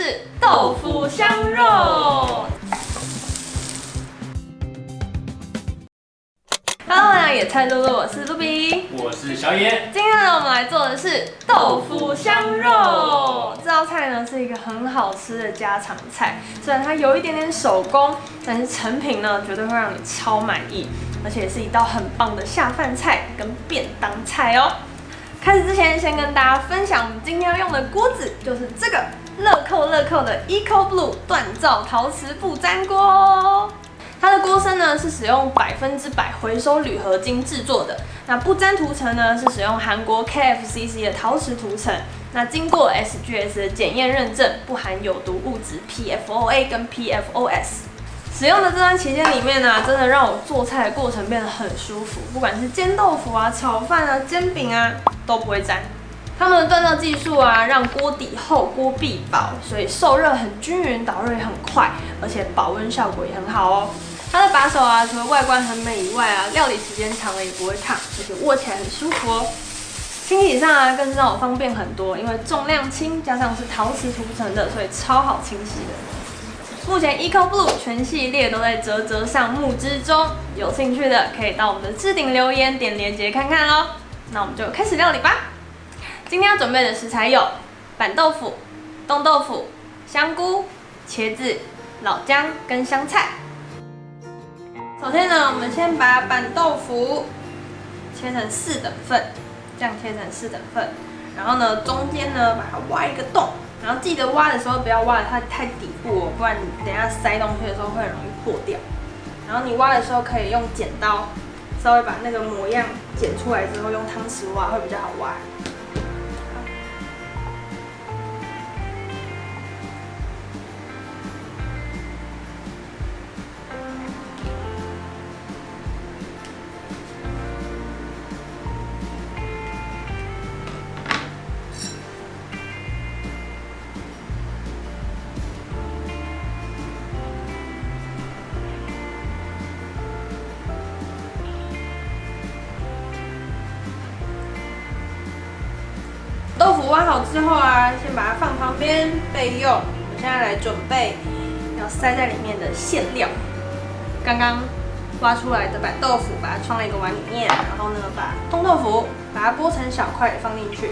是豆腐香肉。Hello， 野菜露露，我是露比，我是小野。今天呢，我们来做的是豆腐香肉。这道菜呢是一个很好吃的家常菜，虽然它有一点点手工，但是成品呢绝对会让你超满意，而且也是一道很棒的下饭菜跟便当菜哦。开始之前，先跟大家分享我们今天要用的锅子，就是这个乐扣的 Eco Blue 锻造陶瓷不粘锅哦。它的锅身呢是使用100%回收铝合金制作的，那不粘涂层呢是使用韩国 KFCC 的陶瓷涂层，那经过 SGS 的检验认证，不含有毒物质 PFOA 跟 PFOS。使用的这段期间里面呢，真的让我做菜的过程变得很舒服，不管是煎豆腐啊、炒饭啊、煎饼啊，都不会粘。他们的锻造技术啊，让锅底厚、锅壁薄，所以受热很均匀，导热也很快，而且保温效果也很好哦。它的把手啊，除了外观很美以外啊，料理时间长了也不会烫，而且握起来很舒服哦。清洗上啊，更是让我方便很多，因为重量轻，加上是陶瓷涂层的，所以超好清洗的。目前 Eco Blue 全系列都在嘖上募之中，有兴趣的可以到我们的置顶留言点链接看看咯。那我们就开始料理吧。今天要准备的食材有板豆腐、冻豆腐、香菇、茄子、老姜跟香菜。首先呢，我们先把板豆腐切成4等份，这样切成4等份。然后呢，中间呢把它挖一个洞，然后记得挖的时候不要挖得太底部哦，不然你等一下塞东西的时候会很容易破掉。然后你挖的时候可以用剪刀稍微把那个模样剪出来之后，用汤匙挖会比较好挖。豆腐挖好之后啊，先把它放旁边备用。我们现在来准备要塞在里面的馅料。刚刚挖出来的板豆腐，把它装在一个碗里面，然后呢，把冻豆腐把它剥成小块放进去。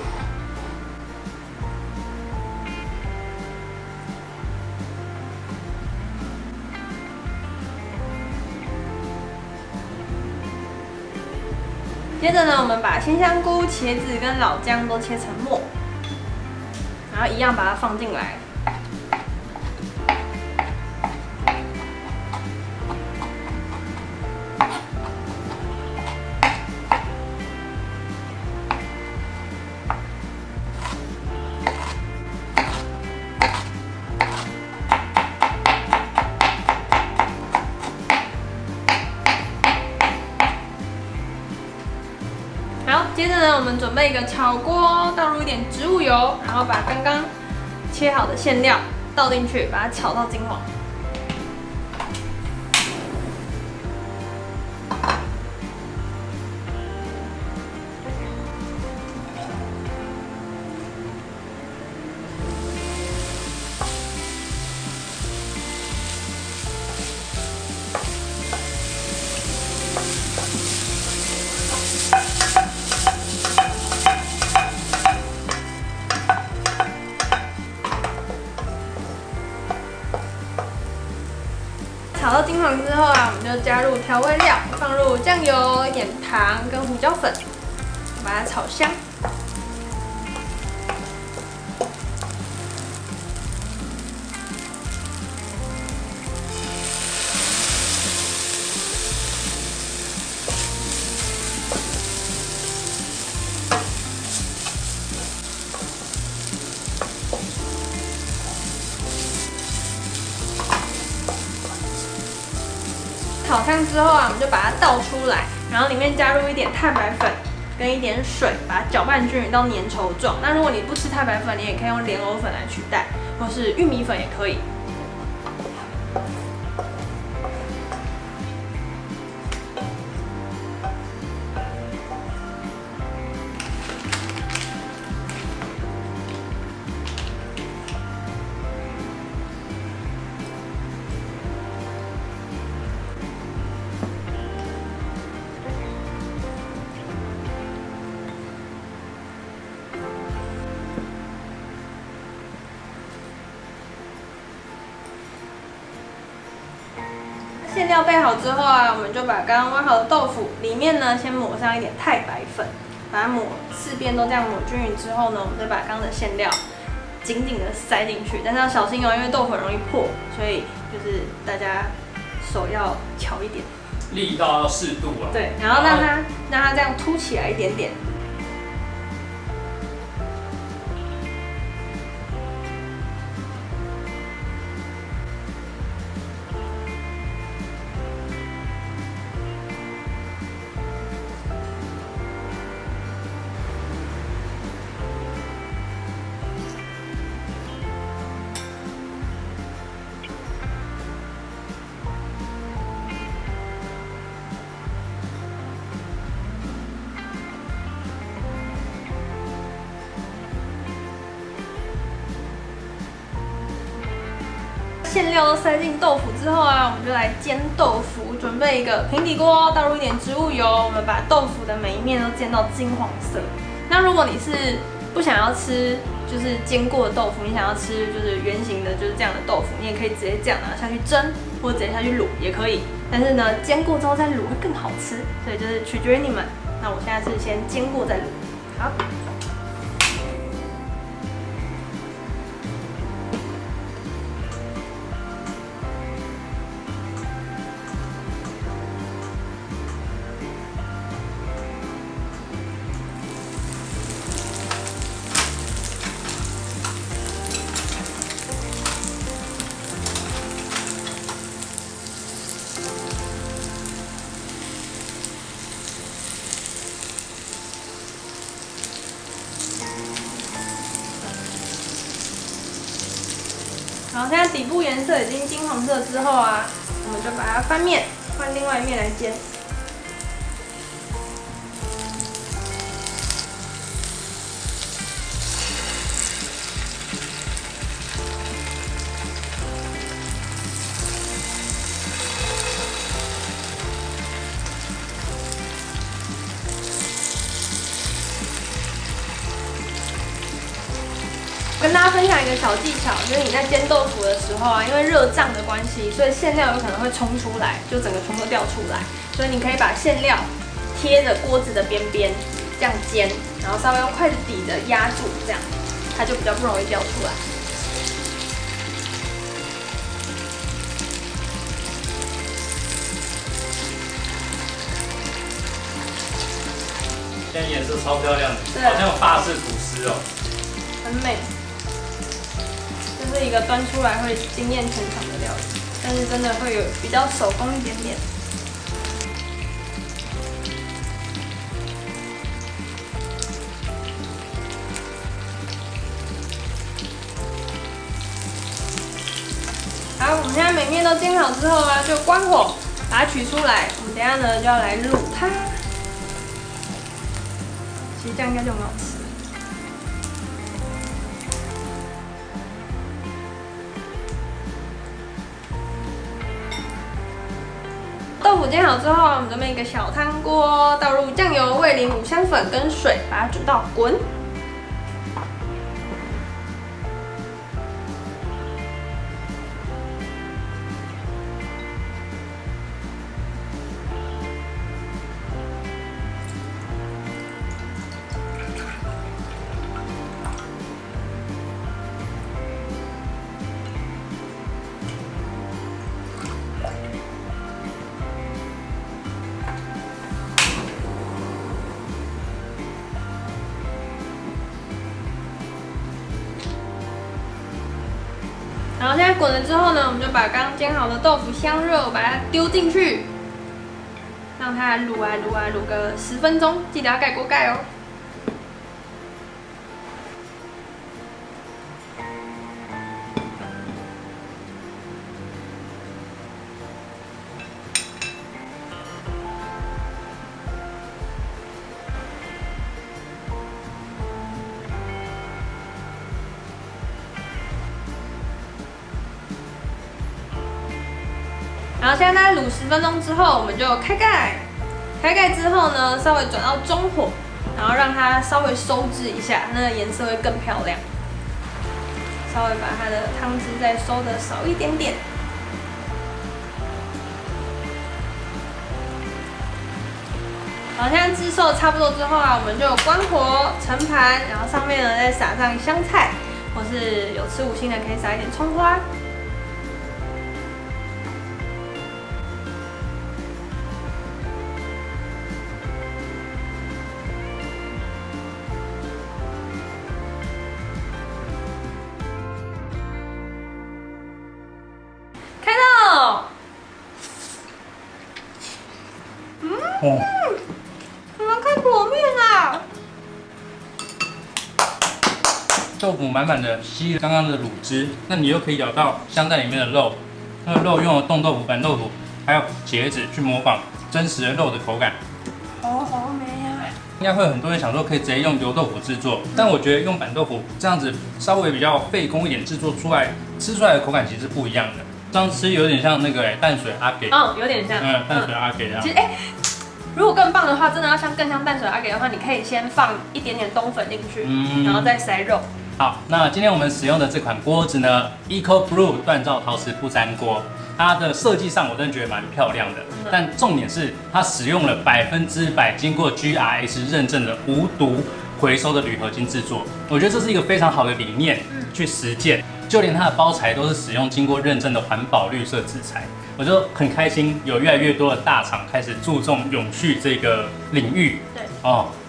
接着呢，我们把新香菇、茄子跟老姜都切成末，然后一样把它放进来。好，接着呢，我们准备一个炒锅，倒入一点植物油，然后把刚刚切好的馅料倒进去，把它炒到金黄。炒到金黄之后啊，我们就加入调味料，放入酱油、一点糖跟胡椒粉，把它炒香。炒香之后啊，我们就把它倒出来，然后里面加入一点太白粉跟一点水，把它搅拌均匀到粘稠状。那如果你不吃太白粉，你也可以用莲藕粉来取代，或是玉米粉也可以。馅料备好之后啊，我们就把刚刚挖好的豆腐里面呢，先抹上一点太白粉，把它抹四边都这样抹均匀之后呢，我们再把刚刚的馅料紧紧的塞进去，但是要小心哦，因为豆腐很容易破，所以就是大家手要巧一点，力道要适度啊。对，然后让它这样凸起来一点点。馅料都塞进豆腐之后啊，我们就来煎豆腐。准备一个平底锅，倒入一点植物油，我们把豆腐的每一面都煎到金黄色。那如果你是不想要吃就是煎过的豆腐，你想要吃就是圆形的，就是这样的豆腐，你也可以直接这样拿下去蒸，或者直接下去卤也可以。但是呢，煎过之后再卤会更好吃，所以就是取决于你们。那我现在是先煎过再卤。好。好，现在底部颜色已经金黄色之后啊，我们就把它翻面，换另外一面来煎。跟大家分享一个小技巧，就是你在煎豆腐的时候啊，因为热胀的关系，所以馅料有可能会冲出来，就整个全部掉出来。所以你可以把馅料贴着锅子的边边这样煎，然后稍微用筷子底的压住，这样它就比较不容易掉出来。现在颜色超漂亮的，对，好像有法式吐司哦，很美。这是一个端出来会惊艳全场的料理，但是真的会有比较手工一点点。好，我们现在每面都煎好之后啊，就关火，把它取出来。我们等一下呢就要来卤它。其实这样应该就很好吃。豆腐煎好之后，我们准备一个小汤锅，倒入酱油、味淋、五香粉跟水，把它煮到滚。然后现在滚了之后呢，我们就把刚煎好的豆腐香肉把它丢进去，让它卤啊卤啊卤个10分钟，记得要盖锅盖哦。然后现在大概卤10分钟之后，我们就开盖。开盖之后呢，稍微转到中火，然后让它稍微收汁一下，那个颜色会更漂亮。稍微把它的汤汁再收的少一点点。好，现在汁收差不多之后啊，我们就关火盛盘，然后上面呢再撒上香菜，或是有吃五星的可以撒一点葱花。开动！哦，我们看裹面啊！豆腐满满的吸了刚刚的卤汁，那你又可以咬到香在里面的肉，那个肉用了冻豆腐、板豆腐还有茄子去模仿真实的肉的口感。好美呀！应该会有很多人想说可以直接用油豆腐制作，但我觉得用板豆腐这样子稍微比较费工一点制作出来，吃出来的口感其实是不一样的。这样吃有点像那个淡水阿给，有点像。淡水阿给这样。其实如果更棒的话，真的要更像淡水阿给的话，你可以先放一点点冬粉进去，然后再塞肉。好，那今天我们使用的这款锅子呢 ，Eco Blue 锻造陶瓷不粘锅，它的设计上我真的觉得蛮漂亮的，但重点是它使用了100%经过 GRS 认证的无毒回收的铝合金制作，我觉得这是一个非常好的理念去实践，就连它的包材都是使用经过认证的环保绿色纸材，我就很开心，有越来越多的大厂开始注重永续这个领域，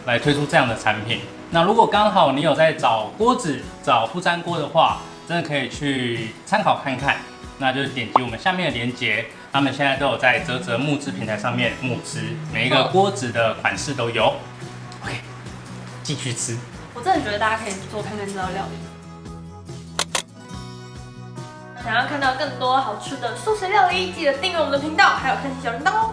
来推出这样的产品。那如果刚好你有在找锅子、找不粘锅的话，真的可以去参考看看。那就是点击我们下面的链接，他们现在都有在嘖募资平台上面募资，每一个锅子的款式都有。OK， 继续吃。我真的觉得大家可以做看看这道料理。想要看到更多好吃的素食料理，记得订阅我们的频道，还有开启小铃铛哦。